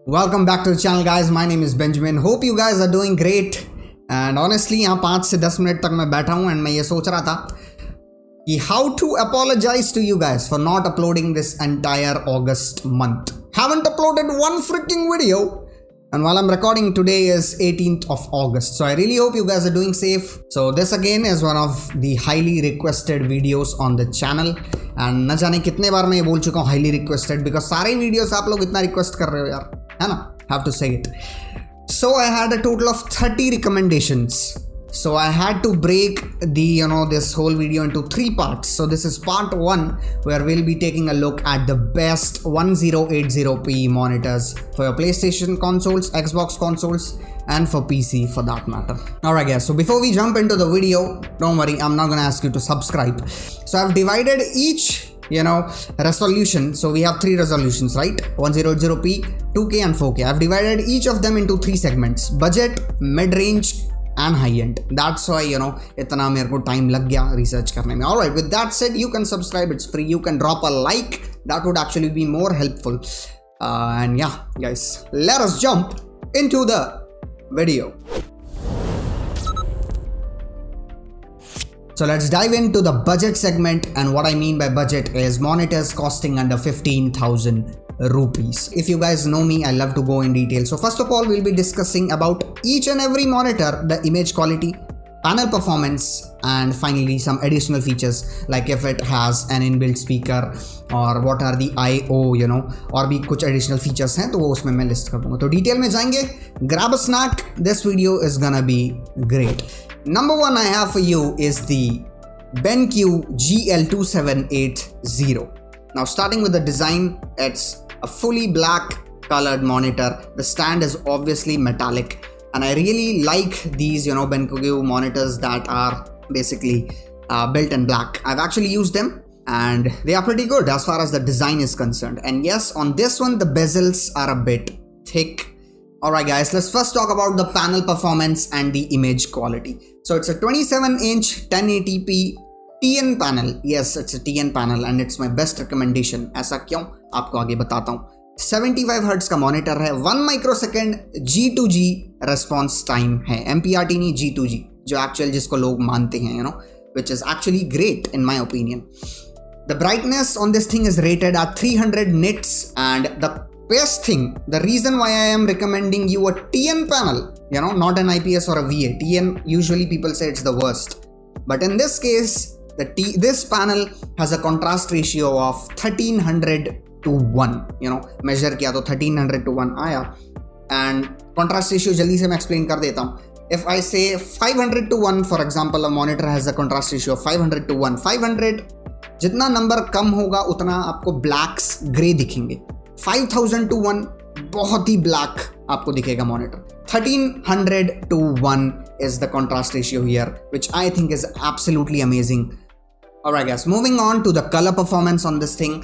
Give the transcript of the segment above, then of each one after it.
Welcome back to the channel guys. My name is Benjamin. Hope you guys are doing great. And honestly यहाँ 5 से 10 minute तक मैं बैठा हूँ and मैं ये सोच रहा था कि how to apologize to you guys for not uploading this entire August month. Haven't uploaded one freaking video. And while I'm recording, today is 18th of August. So I really hope you guys are doing safe. So this again is one of the highly requested videos on the channel. And न जाने कितने बार मैं ये बोल चुका हूँ highly requested because सारे videos आप लोग इतना request कर रहे हो यार, है ना? Have to say it. So I had a total of 30 recommendations. So I had to break the this whole video into 3 parts. So this is part 1 where we'll be taking a look at the best 1080p monitors for your PlayStation consoles, Xbox consoles, and for PC for that matter. Alright guys, so before we jump into the video, don't worry, I'm not gonna ask you to subscribe. So I've divided each resolution. So we have 3 resolutions, right? 1080p, 2K and 4K. I've divided each of them into 3 segments: budget, mid-range and high-end. That's why इतना मेरे को time लग गया research करने में. Alright, with that said, you can subscribe, it's free. You can drop a like, that would actually be more helpful. And yeah guys, let us jump into the video. So let's dive into the budget segment, and what I mean by budget is monitors costing under 15,000 rupees. If you guys know me, I love to go in detail. So first of all, we'll be discussing about each and every monitor, the image quality, panel performance, and finally some additional features like if it has an inbuilt speaker or what are the I/O, और भी कुछ additional features हैं तो वो उसमें मैं list कर दूंगा. तो detail में जाएंगे. Grab a snack. This video is gonna be great. Number 1 I have for you is the BenQ GL2780. Now starting with the design, it's a fully black colored monitor. The stand is obviously metallic, and I really like these BenQ monitors that are basically built in black. I've actually used them and they are pretty good as far as the design is concerned. And yes, on this one the bezels are a bit thick. Alright guys, let's first talk about the panel performance and the image quality. So it's a 27-inch 1080p TN panel. Yes, it's a TN panel and it's my best recommendation. ऐसा क्यों? आपको आगे बताता हूँ. 75 Hz का monitor है, 1 microsecond G2G response time है, MPRT नहीं G2G, जो actual जिसको लोग मानते हैं, which is actually great in my opinion. The brightness on this thing is rated at 300 nits, and the best thing, the reason why I am recommending you a TN panel, not an IPS or a VA. TN, usually people say it's the worst, but in this case, this panel has a contrast ratio of 1300 to 1. Measure किया तो 1300 to 1 आया, and contrast ratio जल्दी से मैं explain कर देता हूँ. If I say 500 to 1, for example, a monitor has a contrast ratio of 500 to 1. 500 जितना नंबर कम होगा उतना आपको blacks grey दिखेंगे. 5000 to 1 बहुत ही black आपको दिखेगा monitor. 1300 to 1 is the contrast ratio here, which I think is absolutely amazing. Alright guys, moving on to the color performance on this thing.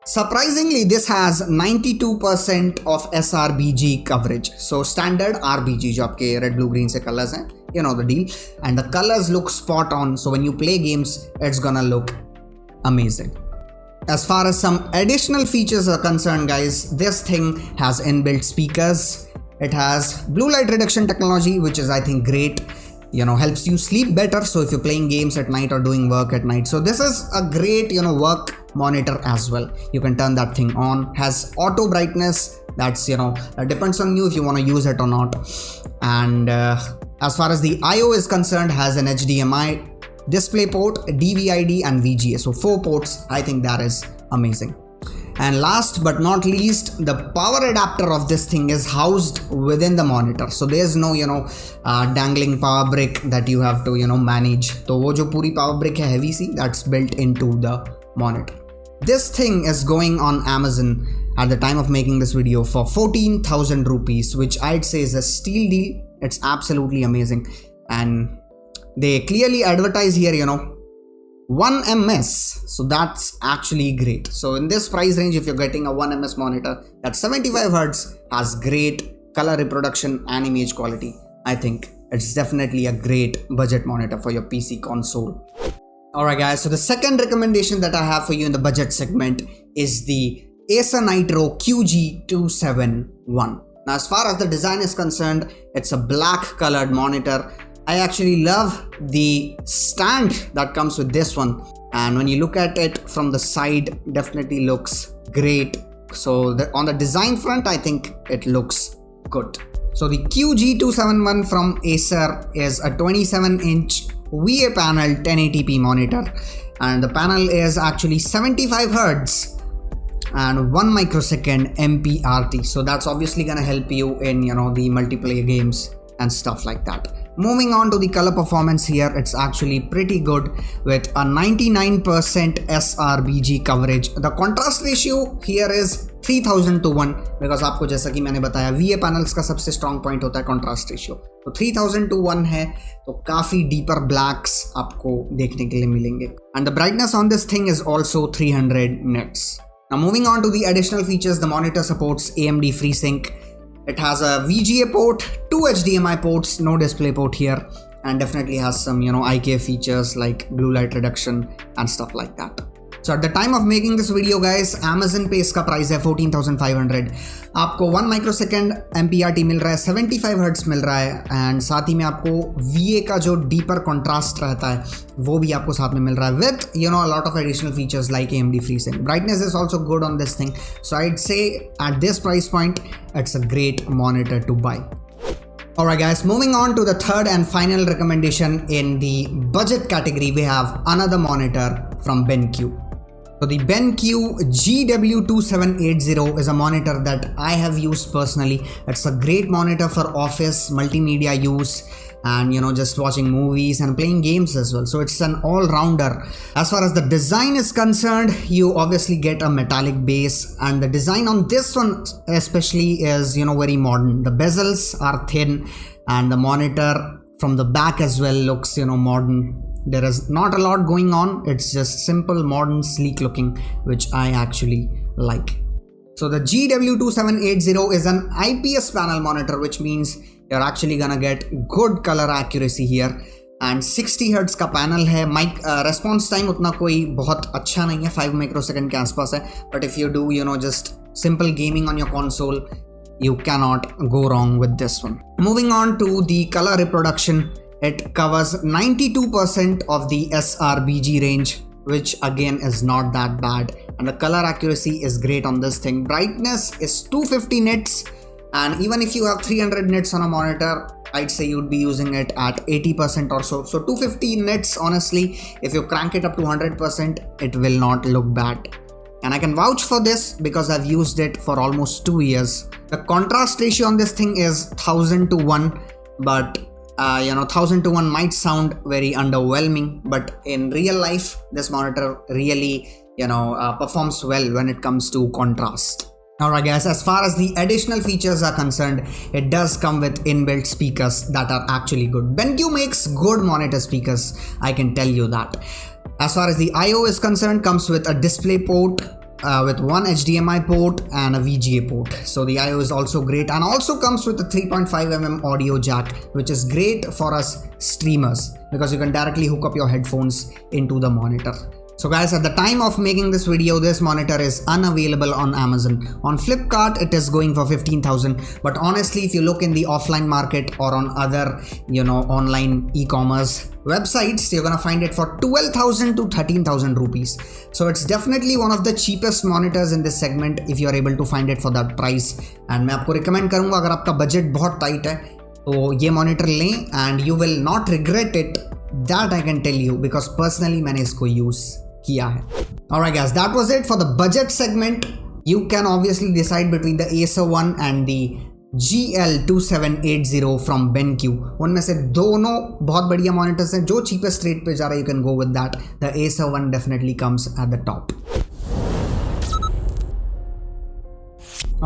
Surprisingly, this has 92% of sRBG coverage. So standard RBG, जो आपके red, blue, green से colors हैं, you know the deal. And the colors look spot on. So when you play games, it's gonna look amazing. As far as some additional features are concerned guys, this thing has inbuilt speakers. It has blue light reduction technology, which is I think great. Helps you sleep better. So if you're playing games at night or doing work at night, so this is a great work monitor as well. You can turn that thing on. Has auto brightness. That's depends on you if you want to use it or not. And as far as the I/O is concerned, has an HDMI, DisplayPort, DVI-D and VGA. So 4 ports. I think that is amazing. And last but not least, the power adapter of this thing is housed within the monitor. So there's no dangling power brick that you have to manage. So wo jo puri power brick hai heavy C, that's built into the monitor. This thing is going on Amazon at the time of making this video for 14,000 rupees, which I'd say is a steal deal. It's absolutely amazing. And they clearly advertise here 1 ms, so that's actually great. So in this price range, if you're getting a 1 ms monitor that's 75 Hz, has great color reproduction and image quality, I think it's definitely a great budget monitor for your PC console. Alright guys, so the second recommendation that I have for you in the budget segment is the Acer Nitro QG271. Now, as far as the design is concerned, it's a black colored monitor. I actually love the stand that comes with this one, and when you look at it from the side, definitely looks great. So on the design front, I think it looks good. So the QG271 from Acer is a 27-inch VA panel 1080p monitor, and the panel is actually 75 Hz and 1 microsecond MPRT. So that's obviously gonna help you in the multiplayer games and stuff like that. Moving on to the color performance here, it's actually pretty good with a 99% sRBG coverage. The contrast ratio here is 3000:1 because आपको जैसा कि मैंने बताया VA panels का सबसे strong point होता है contrast ratio, तो 3000:1 है, तो काफी deeper blacks आपको देखने के लिए मिलेंगे. And the brightness on this thing is also 300 nits. Now moving on to the additional features, the monitor supports AMD FreeSync. It has a VGA port, 2 HDMI ports, no display port here, and definitely has some IK features like blue light reduction and stuff like that. So at the time of making this video guys, Amazon पे इसका price है 14,500. आपको 1 microsecond MPRT मिल रहा है, 75 hertz मिल रहा है, and साथ ही में आपको VA का जो डीपर कॉन्ट्रास्ट रहता है वो भी आपको साथ में मिल रहा है with a lot of additional features like AMD FreeSync. Brightness is also good on this thing, so I'd say at this price point it's a great monitor to buy. Alright guys, moving on to the third and final recommendation in the budget category, we have another monitor from BenQ. So the BenQ GW2780 is a monitor that I have used personally. It's a great monitor for office multimedia use and just watching movies and playing games as well. So it's an all-rounder. As far as the design is concerned, you obviously get a metallic base, and the design on this one especially is very modern. The bezels are thin and the monitor from the back as well looks modern. There is not a lot going on, it's just simple, modern, sleek looking, which I actually like. So the GW2780 is an IPS panel monitor, which means you're actually gonna get good color accuracy here, and 60 Hz का panel है. Mic response time उतना कोई बहुत अच्छा नहीं है, 5 microsecond के आसपास है, but if you do just simple gaming on your console, you cannot go wrong with this one. Moving on to the color reproduction, it covers 92% of the sRBG range, which again is not that bad, and the color accuracy is great on this thing. Brightness is 250 nits, and even if you have 300 nits on a monitor, I'd say you'd be using it at 80% or so. So 250 nits, honestly, if you crank it up to 100%, it will not look bad. And I can vouch for this because I've used it for almost 2 years. The contrast ratio on this thing is 1000:1, but 1000:1 might sound very underwhelming, but in real life this monitor really performs well when it comes to contrast. Alright guys, as far as the additional features are concerned, it does come with inbuilt speakers that are actually good. BenQ makes good monitor speakers, I can tell you that. As far as the I/O is concerned, comes with a display port with 1 HDMI port and a VGA port. So the I/O is also great, and also comes with a 3.5mm audio jack, which is great for us streamers because you can directly hook up your headphones into the monitor. So guys, at the time of making this video, this monitor is unavailable on Amazon. On Flipkart, it is going for 15,000. But honestly, if you look in the offline market or on other, online e-commerce websites, you're gonna find it for 12,000 to 13,000 rupees. So it's definitely one of the cheapest monitors in this segment if you are able to find it for that price. And मैं आपको recommend करूँगा, अगर आपका budget बहुत tight है, तो ये monitor लें and you will not regret it. That I can tell you because personally मैंने इसको use किया है. Alright guys, that was it for the budget segment. You can obviously decide between the Acer one and the GL2780 from BenQ. उनमें से दोनों बहुत बढ़िया monitors हैं. जो cheapest rate पे जा रहा है, you can go with that. The Acer one definitely comes at the top.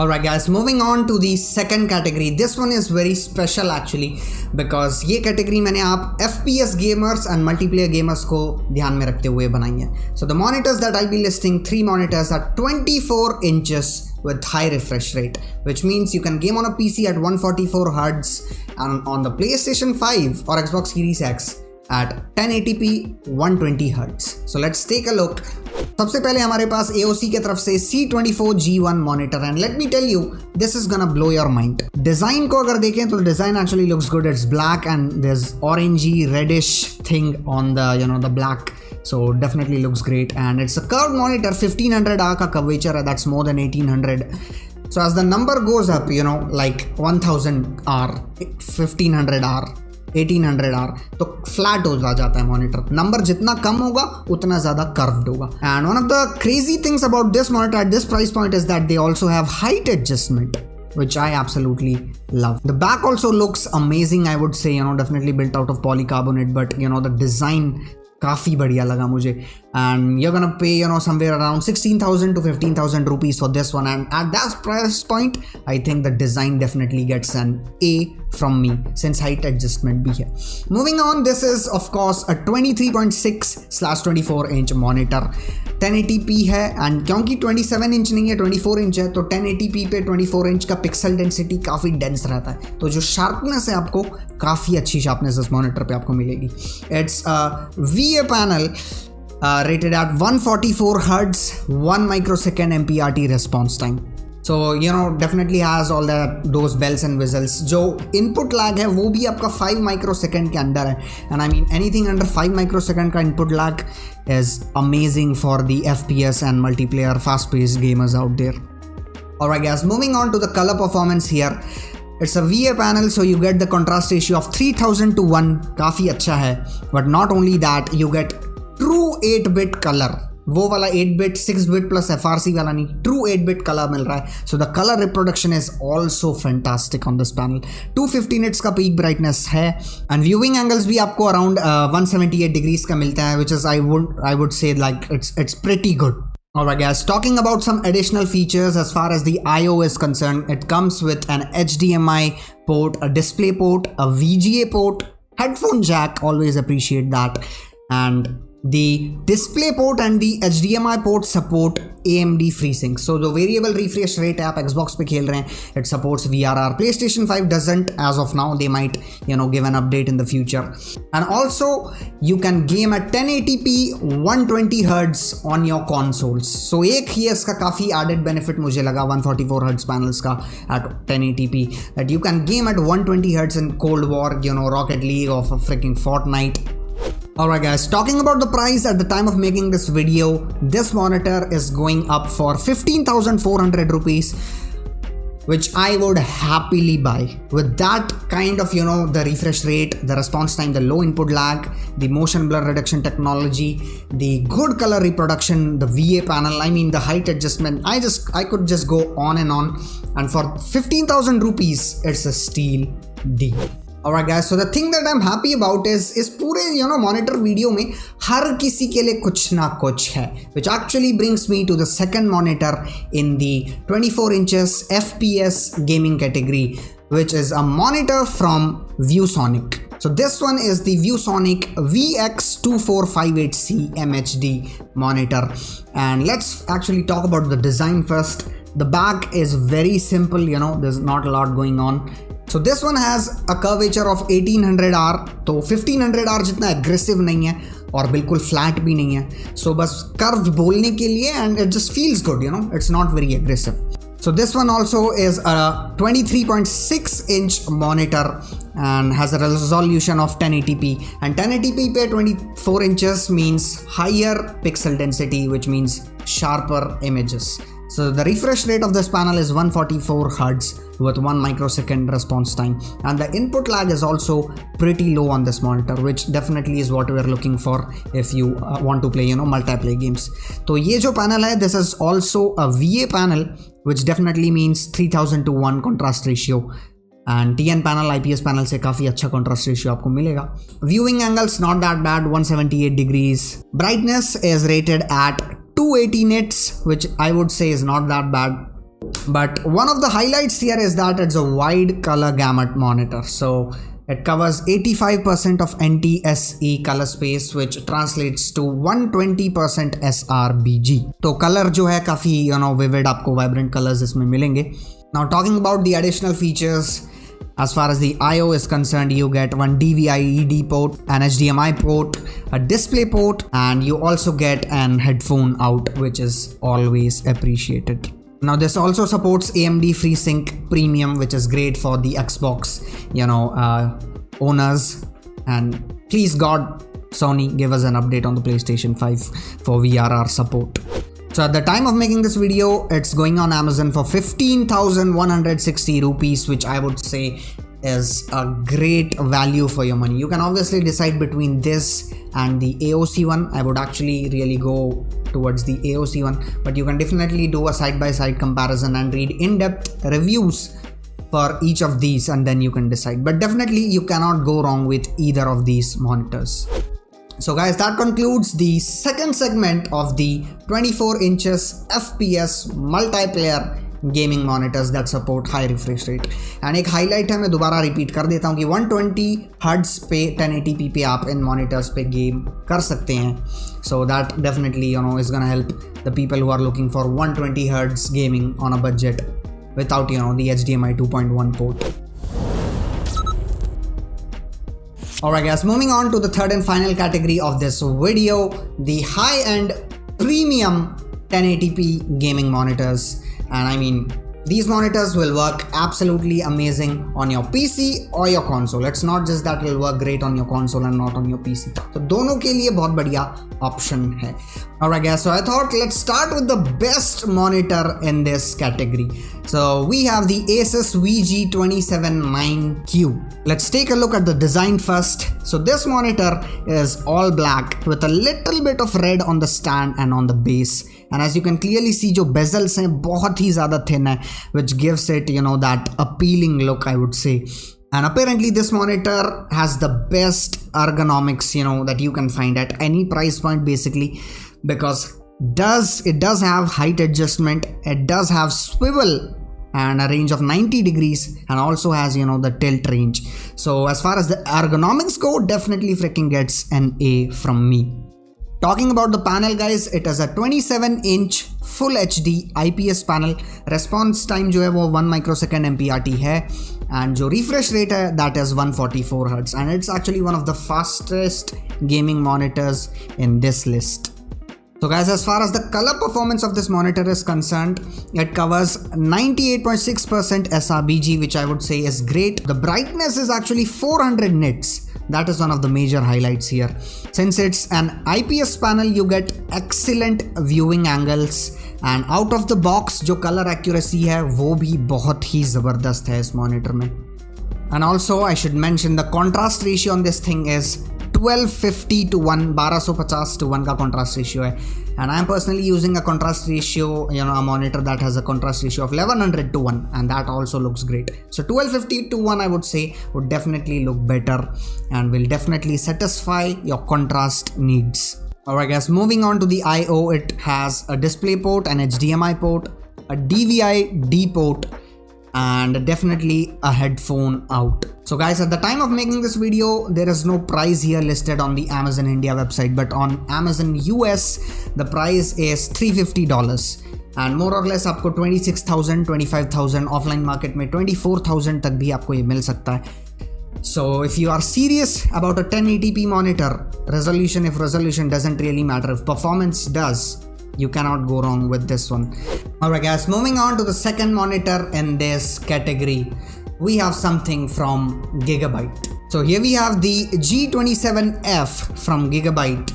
Alright guys, moving on to the second category. This one is very special actually because ये category मैंने आप FPS Gamers and multiplayer gamers को ध्यान में रखते हुए बनाई है. So the monitors that I'll be listing, 3 monitors are 24 inches with high refresh rate, which means you can game on a PC at 144 Hz and on the PlayStation 5 or Xbox Series X at 1080p 120 Hz. So let's take a look सबसे पहले हमारे पास AOC की तरफ से C24G1 monitor and let me tell you this is gonna blow your mind. Design को अगर देखें तो design actually looks good, it's black and there is orangey reddish thing on the the black, so definitely looks great and it's a curved monitor, 1500R का curvature है, that's more than 1800. So as the number goes up, you know, like 1000R, 1500R, 1800R, तो flat हो जाता है monitor. Number जितना कम होगा उतना ज़्यादा कर्व्ड होगा। And one of the crazy things about this monitor at this price point is that they also have height adjustment, which I absolutely love. The back also looks amazing, I would say, you know, definitely built out of polycarbonate, but you know the design काफ़ी बढ़िया लगा मुझे। and you're gonna pay, you know, somewhere around 16,000 to 15,000 rupees for this one, and at that price point I think the design definitely gets an A from me since height adjustment bhi hai. Moving on, this is of course a 23.6/24 inch monitor, 1080p है and क्योंकि 27 inch नहीं है 24 inch है तो 1080p पे 24 inch का pixel density काफ़ी dense रहता है, तो जो शार्पनेस है आपको काफ़ी अच्छी शार्पनेस इस मॉनिटर पे आपको मिलेगी। It's VA panel rated at 144 Hz, 1 microsecond MPRT response time. So you know definitely has all those bells and whistles. जो input lag है वो भी आपका 5 microsecond के अंदर है, and I mean anything under 5 microsecond का input lag is amazing for the FPS and multiplayer fast-paced gamers out there. Alright guys, moving on to the color performance here. It's a VA panel, so you get the contrast ratio of 3000 to 1, काफ़ी अच्छा है, but not only that you get true 8-bit color, वो वाला 8-bit 6-bit plus FRC वाला नहीं, true 8-bit color मिल रहा है, so the color reproduction is also fantastic on this panel. 250 nits का peak brightness है and viewing angles भी आपको around 178 degrees का मिलता है, which is I would say like it's pretty good. Alright guys, talking about some additional features as far as the I/O is concerned, it comes with an HDMI port, a display port, a VGA port, headphone jack, always appreciate that, and the display port and the HDMI port support AMD FreeSync. So the variable refresh rate आप Xbox पे खेल रहे हैं, it supports VRR. PlayStation 5 doesn't as of now. They might, you know, give an update in the future. And also you can game at 1080p 120 Hz on your consoles. So एक ही इसका काफ़ी added benefit मुझे लगा 144 Hz panels का at 1080p, that you can game at 120 Hz in Cold War, you know, Rocket League or freaking Fortnite. Alright guys, talking about the price at the time of making this video, this monitor is going up for 15,400 rupees, which I would happily buy. With that kind of, you know, the refresh rate, the response time, the low input lag, the motion blur reduction technology, the good color reproduction, the VA panel, I mean the height adjustment, I could just go on and on, and for 15,000 rupees it's a steal deal. Alright guys, so the thing that I'm happy about is इस पूरे you know monitor video में हर किसी के लिए कुछ ना कुछ है, which actually brings me to the second monitor in the 24 inches FPS gaming category, which is a monitor from ViewSonic. So this one is the ViewSonic VX2458C MHD monitor, and let's actually talk about the design first. The back is very simple, you know, there's not a lot going on. So this one has a curvature of 1800R, तो 1500R जितना aggressive नहीं है और बिल्कुल flat भी नहीं है, so बस curved बोलने के लिए and it just feels good, you know, it's not very aggressive. So this one also is a 23.6 inch monitor and has a resolution of 1080p, and 1080p पे 24 inches means higher pixel density, which means sharper images. So the refresh rate of this panel is 144 Hz with 1 microsecond response time, and the input lag is also pretty low on this monitor, which definitely is what we are looking for if you want to play, you know, multiplayer games. तो ये जो panel है, this is also a VA panel, which definitely means 3000 to 1 contrast ratio, and TN panel IPS panel से काफ़ी अच्छा contrast ratio आपको मिलेगा. Viewing angles not that bad, 178 degrees. Brightness is rated at 280 nits, which I would say is not that bad. But one of the highlights here is that it's a wide color gamut monitor. So it covers 85% of NTSE color space, which translates to 120% sRBG. तो color जो है काफ़ी, you know, vivid, आपको vibrant colors इसमें मिलेंगे. Now talking about the additional features, As far as the I/O is concerned, you get one DVI-ED port, an HDMI port, a display port, and you also get an headphone out, which is always appreciated. Now this also supports AMD FreeSync Premium, which is great for the Xbox, owners. And please God, Sony, give us an update on the PlayStation 5 for VRR support. So at the time of making this video, it's going on Amazon for 15,160 rupees, which I would say is a great value for your money. You can obviously decide between this and the AOC one. I would actually really go towards the AOC one, but you can definitely do a side-by-side comparison and read in-depth reviews for each of these, and then you can decide. But definitely you cannot go wrong with either of these monitors. So guys, that concludes the second segment of the 24 inches FPS multiplayer gaming monitors that support high refresh rate. And एक highlight है, मैं दोबारा repeat कर देता हूँ कि 120 hertz पे 1080p पे आप इन मॉनिटर्स पे गेम कर सकते हैं. So that definitely is gonna help the people who are looking for 120 hertz gaming on a budget without the HDMI 2.1 port. Alright guys, moving on to the third and final category of this video, the high-end premium 1080p gaming monitors. And I mean, these monitors will work absolutely amazing on your PC or your console. It's not just that it will work great on your console and not on your PC. So दोनों के लिए बहुत बढ़िया option है. Alright guys, so I thought let's start with the best monitor in this category. So we have the Asus VG279Q. Let's take a look at the design first. So this monitor is all black with a little bit of red on the stand and on the base. And as you can clearly see, जो bezels हैं बहुत ही ज़्यादा thin है, which gives it that appealing look, I would say. And apparently this monitor has the best ergonomics that you can find at any price point basically, because it does have height adjustment, it does have swivel and a range of 90 degrees, and also has the tilt range. So as far as the ergonomics go, definitely freaking gets an A from me. Talking about the panel guys, it is a 27-inch full HD IPS panel. Response time जो है वो 1 microsecond MPRT है, and जो refresh rate है that is 144 Hz, and it's actually one of the fastest gaming monitors in this list. So guys, as far as the color performance of this monitor is concerned, it covers 98.6% sRBG, which I would say is great. The brightness is actually 400 nits. That is one of the major highlights here. Since it's an IPS panel, you get excellent viewing angles, and out of the box जो color accuracy है वो भी बहुत ही ज़बरदस्त है इस monitor में. And also I should mention the contrast ratio on this thing is 1250 to 1, 1250 to 1 का contrast ratio है. And I am personally using a contrast ratio, a monitor that has a contrast ratio of 1100 to 1, and that also looks great. So 1250 to 1 I would say would definitely look better and will definitely satisfy your contrast needs. Alright guys, moving on to the I/O, it has a display port, an HDMI port, a DVI-D port, and definitely a headphone out. So guys, at the time of making this video, there is no price here listed on the Amazon India website, but on Amazon US the price is $350, and more or less आपको 26,000 25,000 offline market में 24,000 तक भी आपको ये मिल सकता है. So if you are serious about a 1080p monitor, if resolution doesn't really matter, if performance does, you cannot go wrong with this one. Alright guys, moving on to the second monitor in this category, we have something from Gigabyte. So here we have the G27F from Gigabyte,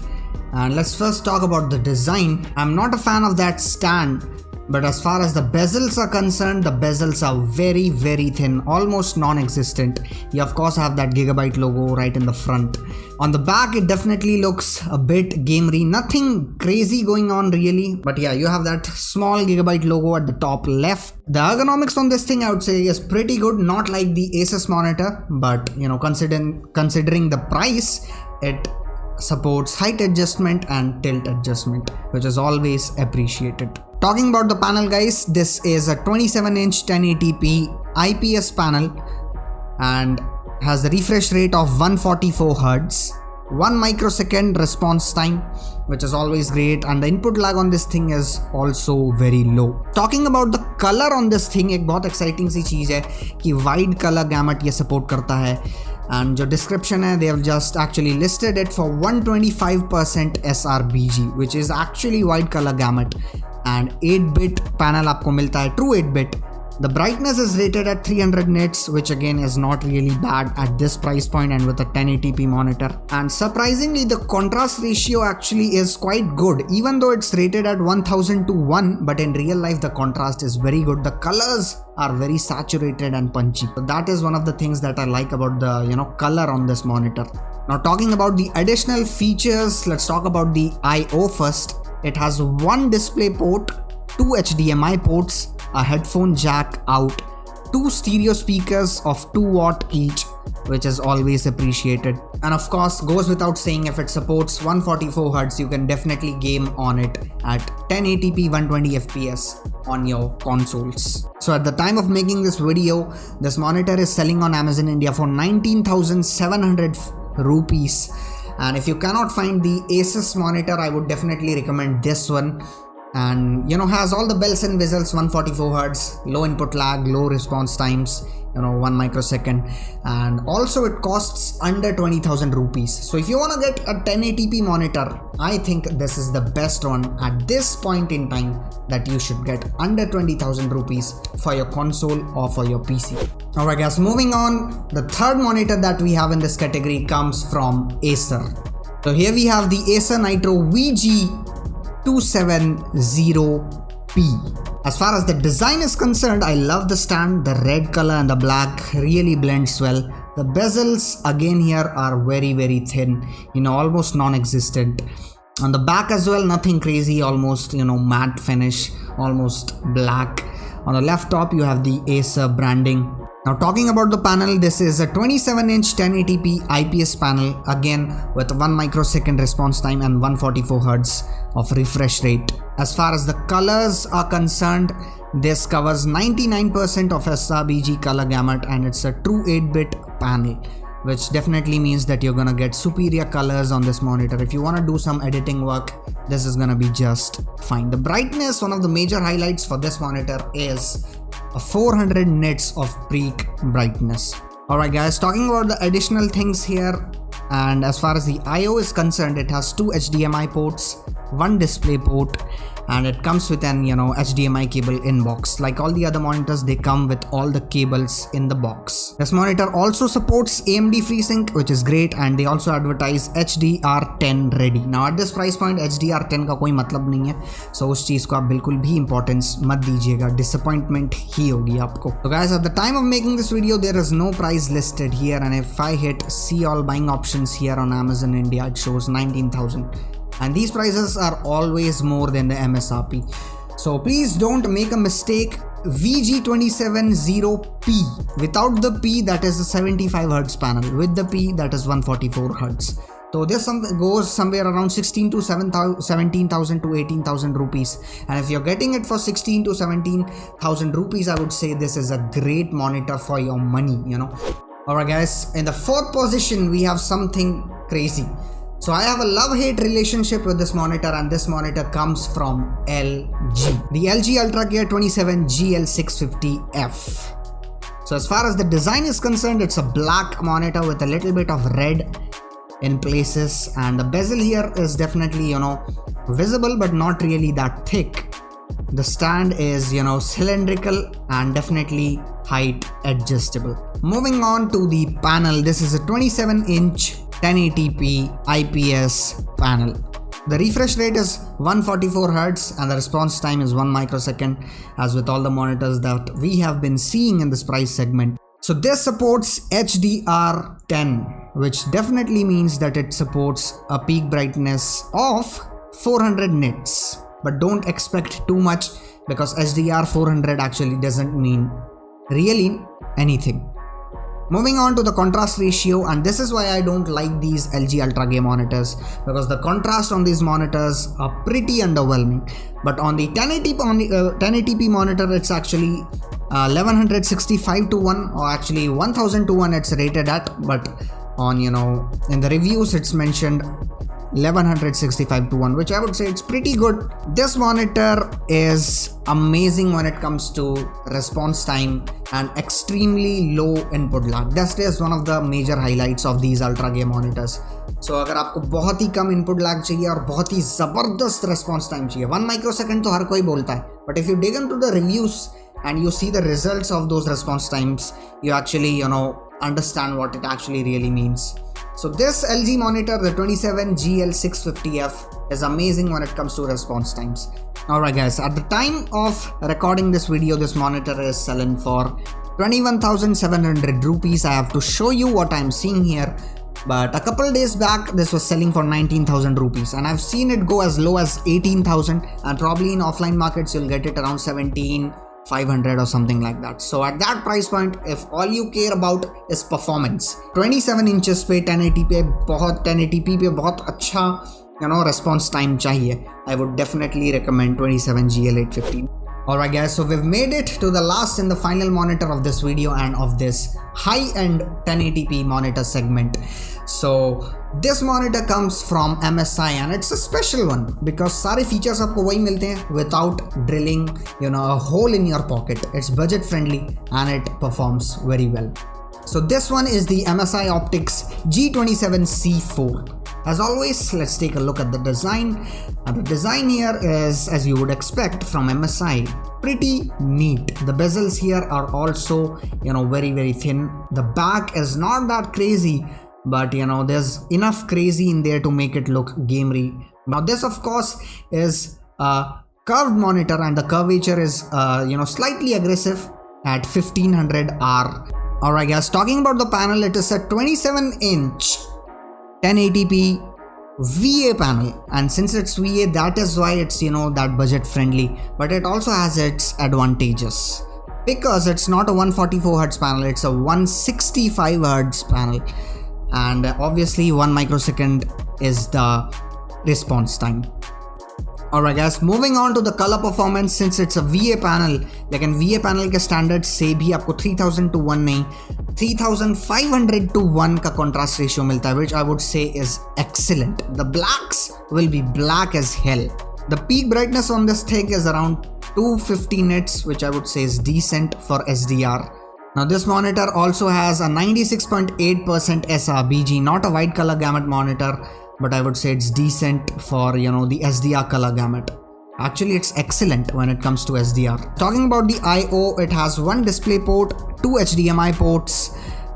and let's first talk about the design. I'm not a fan of that stand, but as far as the bezels are concerned, the bezels are very very thin, almost non-existent. You of course have that Gigabyte logo right in the front. On the back it definitely looks a bit gamery, nothing crazy going on really, but yeah, you have that small Gigabyte logo at the top left. The ergonomics on this thing I would say is pretty good, not like the Asus monitor, but considering the price, it supports height adjustment and tilt adjustment, which is always appreciated. Talking about the panel guys, this is a 27-inch 1080p IPS panel and has the refresh rate of 144 Hz. 1 microsecond response time, which is always great, and the input lag on this thing is also very low. Talking about the color on this thing, एक बहुत exciting सी चीज़ है कि wide color gamut ये support करता है, and जो description है, they have just actually listed it for 125% sRBG, which is actually wide color gamut, and 8-bit panel आपको मिलता है, true 8-bit. The brightness is rated at 300 nits, which again is not really bad at this price point and with a 1080p monitor. And surprisingly, the contrast ratio actually is quite good, even though it's rated at 1000 to 1, but in real life the contrast is very good. The colors are very saturated and punchy. So that is one of the things that I like about the color on this monitor. Now talking about the additional features, let's talk about the I/O first. It has one display port, 2 HDMI ports, a headphone jack out, 2 stereo speakers of 2 watt each, which is always appreciated. And of course, goes without saying, if it supports 144Hz, you can definitely game on it at 1080p 120 FPS on your consoles. So at the time of making this video, this monitor is selling on Amazon India for 19,700 rupees. And if you cannot find the Asus monitor, I would definitely recommend this one. And has all the bells and whistles, 144Hz, low input lag, low response times, 1 microsecond, and also it costs under 20,000 rupees. So if you want to get a 1080p monitor, I think this is the best one at this point in time that you should get, under 20,000 rupees for your console or for your PC. Alright guys, moving on, the third monitor that we have in this category comes from Acer. So here we have the Acer Nitro VG270P. As far as the design is concerned, I love the stand. The red color and the black really blends well. The bezels again here are very thin, almost non-existent. On the back as well, nothing crazy, almost matte finish, almost black. On the left top you have the Acer branding. Now talking about the panel, this is a 27-inch 1080p IPS panel, again with 1 microsecond response time and 144Hz of refresh rate. As far as the colors are concerned, this covers 99% of sRBG color gamut, and it's a true 8-bit panel, which definitely means that you're gonna get superior colors on this monitor. If you want to do some editing work, this is gonna be just fine. The brightness, one of the major highlights for this monitor is a 400 nits of peak brightness. Alright guys, talking about the additional things here, and as far as the I/O is concerned, it has 2 HDMI ports, 1 display port, and it comes with an HDMI cable in box. Like all the other monitors, they come with all the cables in the box. This monitor also supports AMD FreeSync, which is great, and they also advertise HDR10 ready. Now at this price point, HDR10 का कोई मतलब नहीं है, so उस चीज को आप बिल्कुल भी importance मत दीजिएगा, disappointment ही होगी आपको. So guys, at the time of making this video, there is no price listed here, and if I hit see all buying options here on Amazon India, it shows 19,000. And these prices are always more than the MSRP. So please don't make a mistake. VG270P, without the P, that is a 75Hz panel. With the P, that is 144Hz. So this goes somewhere around 17,000 to 18,000 rupees. And if you're getting it for 16 to 17,000 rupees, I would say this is a great monitor for your money, Alright guys, in the fourth position, we have something crazy. So I have a love-hate relationship with this monitor, and this monitor comes from LG. The LG UltraGear 27 GL650F. So as far as the design is concerned, it's a black monitor with a little bit of red in places, and the bezel here is definitely, visible but not really that thick. The stand is, cylindrical and definitely height adjustable. Moving on to the panel, this is a 27-inch 1080p IPS panel. The refresh rate is 144Hz and the response time is 1 microsecond, as with all the monitors that we have been seeing in this price segment. So this supports HDR10, which definitely means that it supports a peak brightness of 400 nits. But don't expect too much, because HDR 400 actually doesn't mean really anything. Moving on to the contrast ratio, and this is why I don't like these LG UltraGear monitors, because the contrast on these monitors are pretty underwhelming. But on the 1080p monitor, it's actually 1165 to 1, or actually 1000 to 1 it's rated at, but on, you know, in the reviews it's mentioned 1165:1, which I would say it's pretty good. This monitor is amazing when it comes to response time and extremely low input lag. That is one of the major highlights of these ultra game monitors. So अगर आपको बहुत ही कम input lag चाहिए और बहुत ही ज़बरदस्त response time चाहिए, 1 microsecond तो हर कोई बोलता है, but if you dig into the reviews and you see the results of those response times, you actually, you know, understand what it actually really means. So this LG monitor, the 27GL650F, is amazing when it comes to response times. Alright guys, at the time of recording this video, this monitor is selling for 21,700 rupees. I have to show you what I'm seeing here. But a couple days back, this was selling for 19,000 rupees, and I've seen it go as low as 18,000, and probably in offline markets you'll get it around 17,500 or something like that. So at that price point, if all you care about is performance, 27 inches पे 1080p पे बहुत अच्छा, you know, response time चाहिए, I would definitely recommend 27GL850. Alright guys, so we've made it to the last and the final monitor of this video and of this high-end 1080p monitor segment. So this monitor comes from MSI and it's a special one because सारे features आपको वही मिलते हैं without drilling, you know, a hole in your pocket. It's budget friendly and it performs very well. So this one is the MSI Optics G27C4. As always, let's take a look at the design. And the design here is, as you would expect from MSI, pretty neat. The bezels here are also, you know, very thin. The back is not that crazy, but you know, there's enough crazy in there to make it look gamery. Now this of course is a curved monitor and the curvature is you know, slightly aggressive at 1500R. Alright guys, talking about the panel, it is a 27-inch 1080p VA panel, and since it's VA, that is why it's, you know, that budget friendly, but it also has its advantages because it's not a 144Hz panel, it's a 165Hz panel, and obviously 1 microsecond is the response time. Alright guys, moving on to the color performance. Since it's a VA panel, लेकिन VA panel के standards से भी आपको 3000:1 नहीं, 3500:1 का contrast ratio मिलता है, which I would say is excellent. The blacks will be black as hell. The peak brightness on this thing is around 250 nits, which I would say is decent for SDR. Now this monitor also has a 96.8% sRBG, not a wide color gamut monitor, but I would say it's decent for, you know, the SDR color gamut. Actually, it's excellent when it comes to SDR. Talking about the I/O, it has one display port, 2 HDMI ports,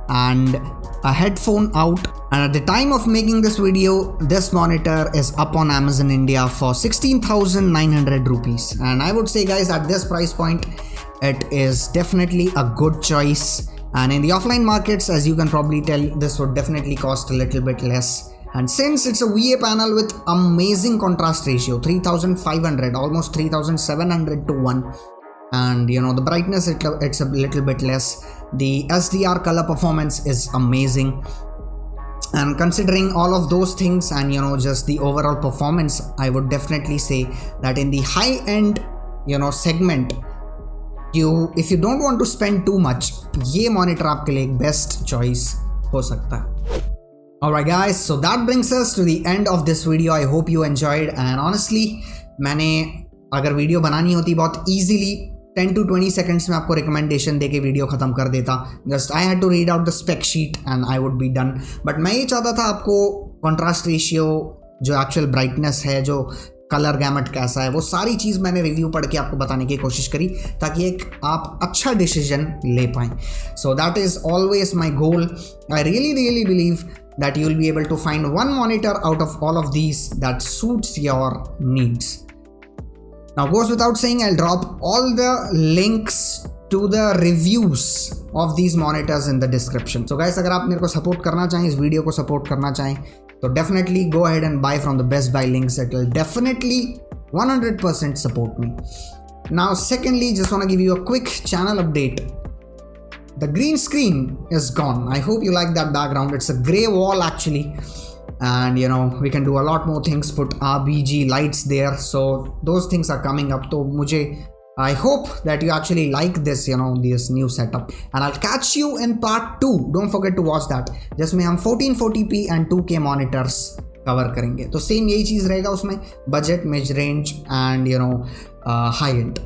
and a headphone out. And at the time of making this video, this monitor is up on Amazon India for 16,900 rupees. And I would say guys, at this price point, it is definitely a good choice. And in the offline markets, as you can probably tell, this would definitely cost a little bit less. And since it's a VA panel with amazing contrast ratio, 3500, almost 3700:1, and you know, the brightness, it's a little bit less. The SDR color performance is amazing. And considering all of those things and, you know, just the overall performance, I would definitely say that in the high end, you know, segment, if you don't want to spend too much, ये monitor आपके लिए एक best choice हो सकता है. Alright guys, so that brings us to the end of this video. I hope you enjoyed, and honestly, मैंने अगर video बनानी होती बहुत easily 10 to 20 seconds में आपको recommendation देके वीडियो ख़त्म कर देता. Just I had to read out the spec sheet and I would be done. But मैं ये चाहता था आपको contrast ratio, जो actual brightness है, जो कलर गैमेट कैसा है, वो सारी चीज़ मैंने रिव्यू पढ़ के आपको बताने की कोशिश करी ताकि एक आप अच्छा डिसीजन ले पाएँ. So that is always my goal. I really believe that you will be able to find one monitor out of all of these that suits your needs. Now goes without saying, I'll drop all the links to the reviews of these monitors in the description. So guys, अगर आप मेरे को support करना चाहें, इस video को support करना चाहें, तो definitely go ahead and buy from the Best Buy links. It will definitely 100% support me. Now secondly, just want to give you a quick channel update. The green screen is gone. I hope you like that background. It's a gray wall actually, and you know, we can do a lot more things, put RGB lights there, so those things are coming up. तो मुझे I hope that you actually like this, this new setup, and I'll catch you in part 2. Don't forget to watch that. जिसमें हम 1440p and 2K monitors cover करेंगे. तो same यही चीज रहेगा उसमें, budget, mid range and high end.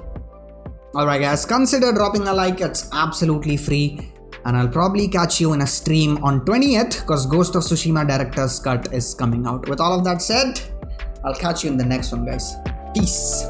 Alright guys, consider dropping a like. It's absolutely free, and I'll probably catch you in a stream on 20th because Ghost of Tsushima Director's Cut is coming out. With all of that said, I'll catch you in the next one, guys. Peace.